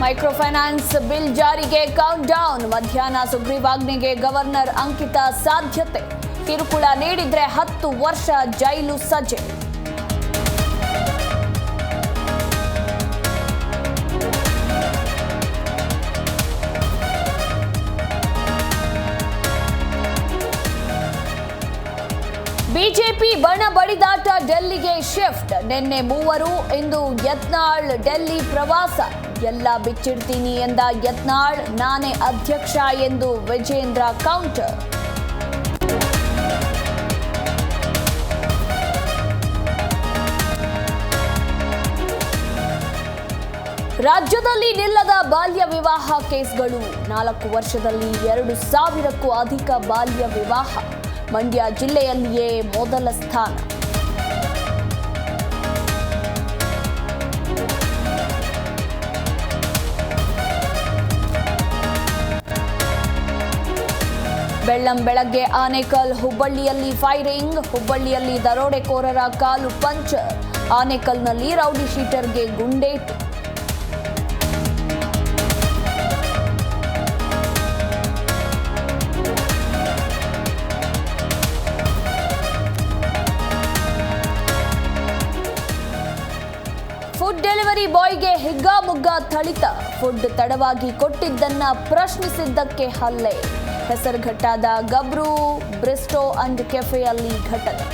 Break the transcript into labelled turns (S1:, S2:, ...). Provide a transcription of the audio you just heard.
S1: Micro finance bill ಜಾರಿಗೆ count down. ಮಧ್ಯಾಹ್ನ ಸುಗ್ರೀವಾಜ್ಞೆಗೆ governor ಅಂಕಿತ ಸಾಧ್ಯತೆ. ಕಿರುಕುಳ ನೀಡಿದ್ರೆ 10 ವರ್ಷ ಜೈಲು ಸಜ್ಜೆ. ಬಿಜೆಪಿ ಬಣ ಬಡಿದಾಟ ಡೆಲ್ಲಿಗೆ ಶಿಫ್ಟ್. ನಿನ್ನೆ ಮೂವರು, ಇಂದು ಯತ್ನಾಳ್ ಡೆಲ್ಲಿ ಪ್ರವಾಸ. ಎಲ್ಲ ಬಿಚ್ಚಿಡ್ತೀನಿ ಎಂದ ಯತ್ನಾಳ್, ನಾನೇ ಅಧ್ಯಕ್ಷ ಎಂದು ವಿಜೇಂದ್ರ ಕೌಂಟರ್. ರಾಜ್ಯದಲ್ಲಿ ನಿಲ್ಲದ ಬಾಲ್ಯ ವಿವಾಹ ಕೇಸ್ಗಳು. 4 ವರ್ಷದಲ್ಲಿ 2,000ಕ್ಕೂ ಅಧಿಕ ಬಾಲ್ಯ ವಿವಾಹ. ಮಂಡ್ಯ ಜಿಲ್ಲೆಯಲ್ಲಿಯೇ ಮೊದಲ ಸ್ಥಾನ. ಬೆಳ್ಳಂ ಬೆಳಗ್ಗೆ ಆನೇಕಲ್ ಹುಬ್ಬಳ್ಳಿಯಲ್ಲಿ ಫೈರಿಂಗ್. ಹುಬ್ಬಳ್ಳಿಯಲ್ಲಿ ದರೋಡೆಕೋರರ ಕಾಲು ಪಂಚರ್. ಆನೇಕಲ್ನಲ್ಲಿ ರೌಡಿ ಶೀಟರ್ಗೆ ಗುಂಡೇಟು. ಫುಡ್ ಡೆಲಿವರಿ ಬಾಯ್ಗೆ ಹಿಗ್ಗಾಮುಗ್ಗ ಥಳಿತ. ಫುಡ್ ತಡವಾಗಿ ಕೊಟ್ಟಿದ್ದನ್ನ ಪ್ರಶ್ನಿಸಿದ್ದಕ್ಕೆ ಹಲ್ಲೆ. ಹೆಸರುಘಟ್ಟಾದ ಗಬ್ರು ಬ್ರಿಸ್ಟೋ ಅಂಡ್ ಕೆಫೆಯಲ್ಲಿ ಘಟನೆ.